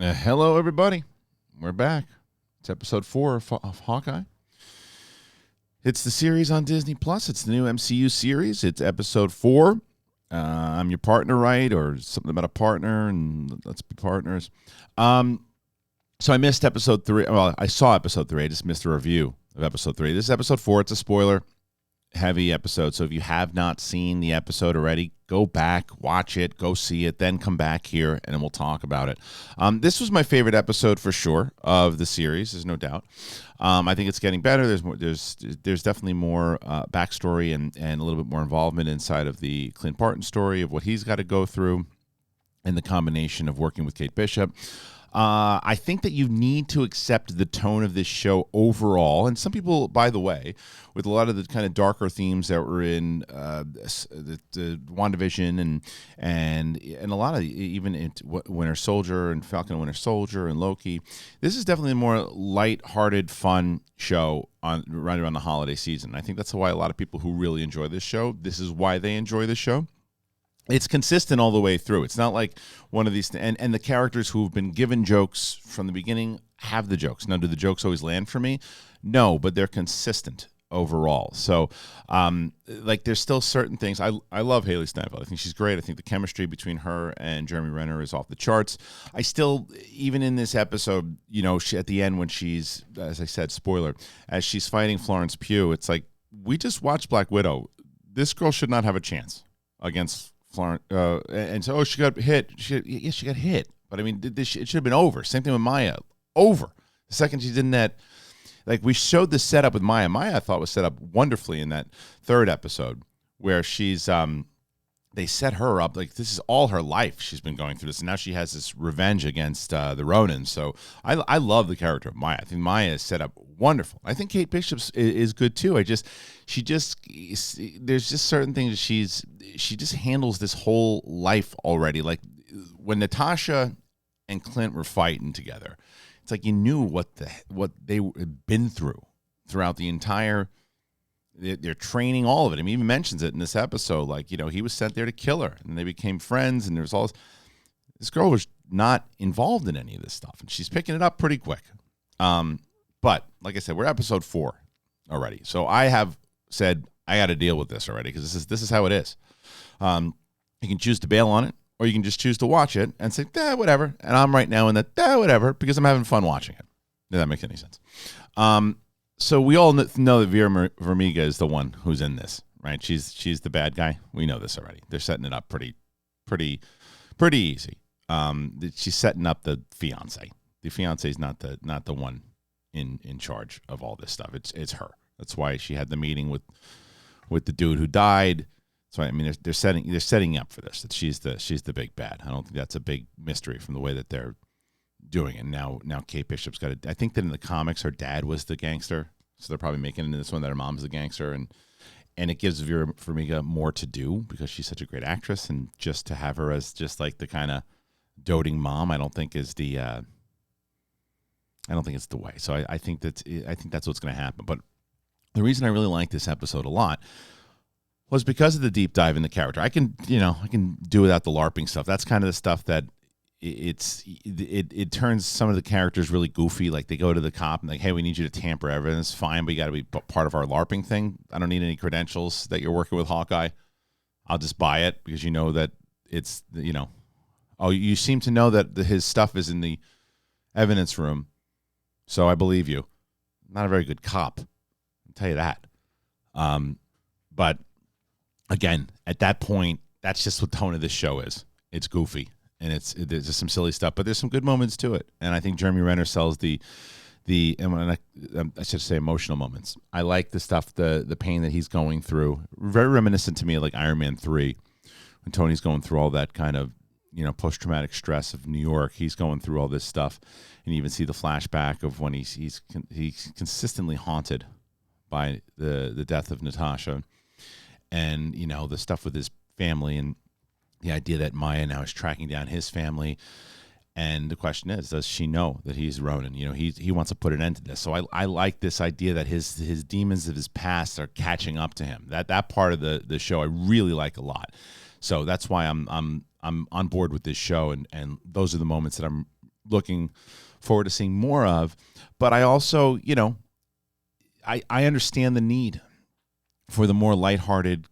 Hello, everybody. We're back. It's episode 4 of Hawkeye. It's the series on Disney Plus. It's the new MCU series. It's episode 4. I'm your partner, right? Or something about a partner, and let's be partners. So I missed episode 3. Well, I saw episode 3. I just missed a review of episode 3. This is episode 4. It's a spoiler-heavy episode. So if you have not seen the episode already, go back, watch it, go see it, then come back here, and we'll talk about it. This was my favorite episode for sure of the series. There's no doubt. I think it's getting better. There's definitely more backstory and a little bit more involvement inside of the Clint Barton story of what he's got to go through, and the combination of working with Kate Bishop. I think that you need to accept the tone of this show overall. And some people, by the way, with a lot of the kind of darker themes that were in the WandaVision and a lot of even in Winter Soldier and Falcon and Winter Soldier and Loki, this is definitely a more light-hearted, fun show right around the holiday season. I think that's why a lot of people who really enjoy this show, this is why they enjoy this show. It's consistent all the way through. It's not like one of these, and the characters who have been given jokes from the beginning have the jokes. Now, do the jokes always land for me? No, but they're consistent overall. So, there's still certain things. I love Hailee Steinfeld. I think she's great. I think the chemistry between her and Jeremy Renner is off the charts. I still, even in this episode, at the end when she's, as I said, spoiler, as she's fighting Florence Pugh, it's like, we just watched Black Widow. This girl should not have a chance against Florence, and so she got hit. She got hit, but I mean, it should have been over. Same thing with Maya. Over the second she's in that. Like, we showed the setup with Maya. Maya, I thought, was set up wonderfully in that third episode where she's they set her up like this is all her life. She's been going through this, and now she has this revenge against the Ronins. So I love the character of Maya. I think Maya is set up wonderful. I think Kate Bishop is good too. There's just certain things she just handles this whole life already. Like when Natasha and Clint were fighting together, it's like you knew what they had been throughout the entire. They're training, all of it. I mean, he even mentions it in this episode. Like, he was sent there to kill her, and they became friends. And there's all this girl was not involved in any of this stuff, and she's picking it up pretty quick. But like I said, we're episode 4 already, so I have said I got to deal with this already because this is how it is. You can choose to bail on it, or you can just choose to watch it and say, whatever. And I'm right now in that whatever because I'm having fun watching it. If that makes any sense. So we all know that Vera Farmiga is the one who's in this, right? She's the bad guy. We know this already. They're setting it up pretty easy. She's setting up the fiance. The fiance is not the one in charge of all this stuff. It's her. That's why she had the meeting with the dude who died. So I mean, they're setting up for this. That she's the big bad. I don't think that's a big mystery from the way that they're doing it. Now Kate Bishop's got I think that in the comics her dad was the gangster, so they're probably making it in this one that her mom's the gangster, and it gives Vera Farmiga more to do because she's such a great actress, and just to have her as just like the kind of doting mom, I don't think it's the way. So I think that's what's going to happen. But the reason I really like this episode a lot was because of the deep dive in the character. I can do without the LARPing stuff. That's kind of the stuff that it turns some of the characters really goofy. Like they go to the cop and like, hey, we need you to tamper evidence. Fine, but you got to be part of our LARPing thing. I don't need any credentials that you're working with Hawkeye. I'll just buy it because you know that it's, oh, you seem to know that his stuff is in the evidence room. So I believe you. Not a very good cop. I'll tell you that. But again, at that point, that's just what the tone of this show is. It's goofy. And there's just some silly stuff, but there's some good moments to it. And I think Jeremy Renner sells I should say emotional moments. I like the stuff, the pain that he's going through. Very reminiscent to me of like Iron Man 3, when Tony's going through all that kind of, post-traumatic stress of New York. He's going through all this stuff. And you even see the flashback of when he's consistently haunted by the death of Natasha. And, the stuff with his family and the idea that Maya now is tracking down his family. And the question is, does she know that he's Ronin? He wants to put an end to this. So I like this idea that his demons of his past are catching up to him. That part of the show I really like a lot. So that's why I'm on board with this show, and those are the moments that I'm looking forward to seeing more of. But I also, I understand the need for the more lighthearted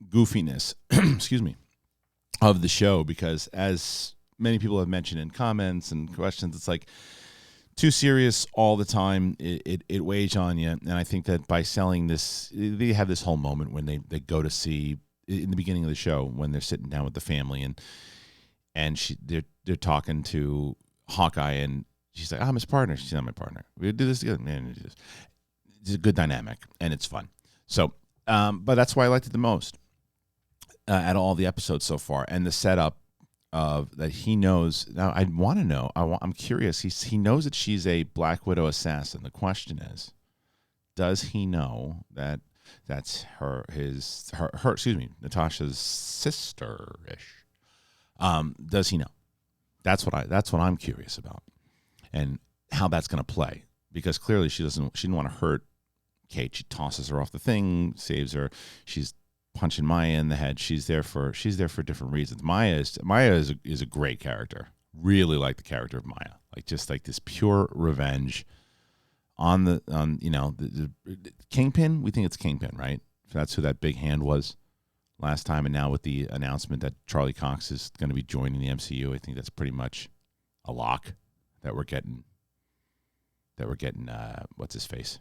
goofiness, excuse me, of the show, because as many people have mentioned in comments and questions, it's like too serious all the time. It weighs on you. And I think that by selling this, they have this whole moment when they go to see, in the beginning of the show, when they're sitting down with the family and they're talking to Hawkeye, and she's like, I'm his partner. She's not my partner. We do this together. Man, it's a good dynamic, and it's fun. So, but that's why I liked it the most at all the episodes so far, and the setup of that he knows. Now, I want to know. I'm curious. He knows that she's a Black Widow assassin. The question is, does he know that that's her? Excuse me, Natasha's sister-ish. Does he know? That's what I'm curious about, and how that's going to play. Because clearly she didn't want to hurt Kate. She tosses her off the thing, saves her. She's punching Maya in the head. She's there for different reasons. Maya is a great character. Really like the character of Maya. Like, just like this pure revenge on the Kingpin. We think it's Kingpin, right? That's who that big hand was last time, and now with the announcement that Charlie Cox is going to be joining the MCU, I think that's pretty much a lock that we're getting. What's his face?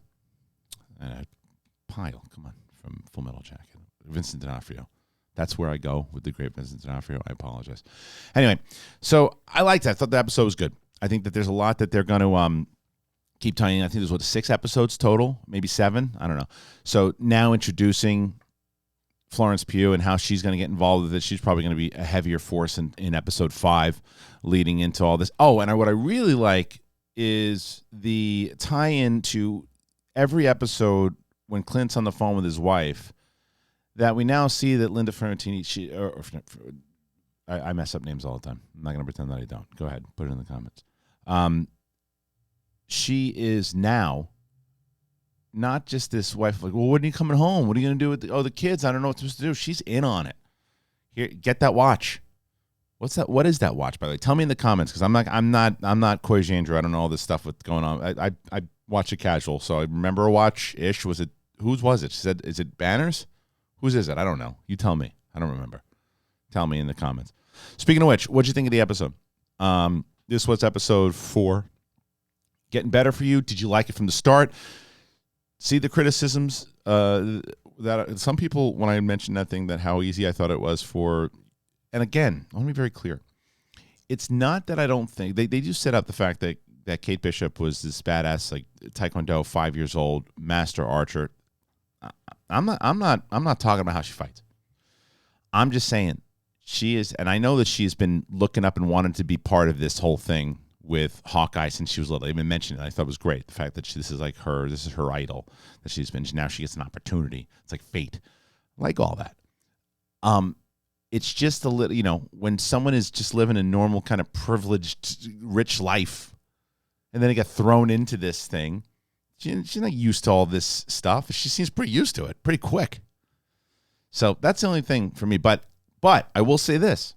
Pyle, come on, from Full Metal Jacket. Vincent D'Onofrio. That's where I go with the great Vincent D'Onofrio. I apologize. Anyway, so I liked that. I thought the episode was good. I think that there's a lot that they're going to keep tying in. I think there's 6 episodes total, maybe 7. I don't know. So now introducing Florence Pugh and how she's going to get involved with it. She's probably going to be a heavier force in episode 5, leading into all this. Oh, and what I really like is the tie-in to every episode when Clint's on the phone with his wife, that we now see that Linda Ferrantini, I mess up names all the time. I'm not going to pretend that I don't. Go ahead, put it in the comments. She is now not just this wife, like, well, when are you coming home? What are you going to do with the kids? I don't know what supposed to do. She's in on it. Here, get that watch. What's that? What is that watch, by the way? Tell me in the comments, because I'm not Coy Jandreau. I don't know all this stuff with going on. I watch it casual, so I remember a watch-ish. Whose was it? She said, is it Banner's? Whose is it? I don't know. You tell me. I don't remember. Tell me in the comments. Speaking of which, what'd you think of the episode? This was episode 4. Getting better for you? Did you like it from the start? See the criticisms that some people, when I mentioned that thing, that how easy I thought it was for, and again, I want to be very clear. It's not that I don't think, they do set up the fact that Kate Bishop was this badass, like, Taekwondo, 5 years old, master archer. I'm not talking about how she fights. I'm just saying she is, and I know that she's been looking up and wanted to be part of this whole thing with Hawkeye since she was little. They've been mentioning it. I thought it was great. The fact that this is her idol, that she's been, now she gets an opportunity. It's like fate. I like all that. It's just a little, when someone is just living a normal kind of privileged, rich life, and then they get thrown into this thing, she's not used to all this stuff. She seems pretty used to it, pretty quick. So that's the only thing for me. But I will say this.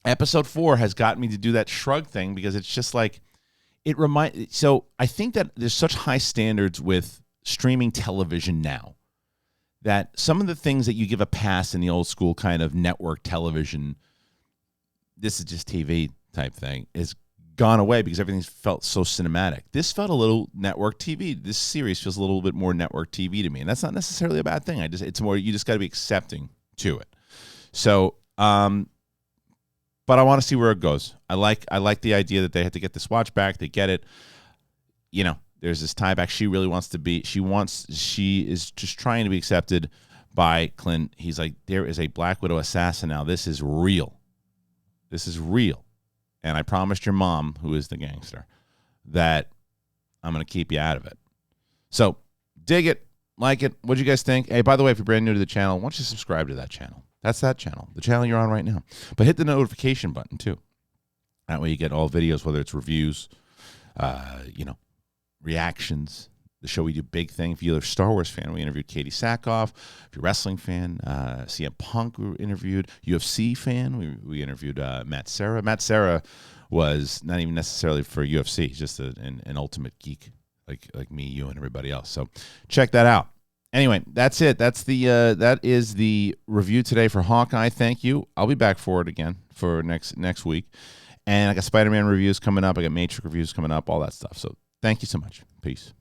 Episode 4 has got me to do that shrug thing, because it's just like, so I think that there's such high standards with streaming television now that some of the things that you give a pass in the old school kind of network television, this is just TV type thing, is gone away because everything's felt so cinematic. This felt a little network TV. This series feels a little bit more network TV to me, and that's not necessarily a bad thing. It's more, you just got to be accepting to it. So, but I want to see where it goes. I like the idea that they had to get this watch back. They get it. There's this tie back. She really wants to be. She is just trying to be accepted by Clint. He's like, there is a Black Widow assassin now. This is real. This is real. And I promised your mom, who is the gangster, that I'm going to keep you out of it. So dig it, like it. What'd you guys think? Hey, by the way, if you're brand new to the channel, why don't you subscribe to that channel? That's that channel, the channel you're on right now. But hit the notification button too. That way you get all videos, whether it's reviews, reactions, the show we do, Big Thing. If you're a Star Wars fan, we interviewed Katie Sackhoff. If you're a wrestling fan, CM Punk we interviewed. UFC fan, we interviewed Matt Serra. Matt Serra was not even necessarily for UFC. He's just an ultimate geek like me, you, and everybody else. So check that out. Anyway, that's it. That is the review today for Hawkeye. Thank you. I'll be back for it again for next week. And I got Spider-Man reviews coming up. I got Matrix reviews coming up, all that stuff. So thank you so much. Peace.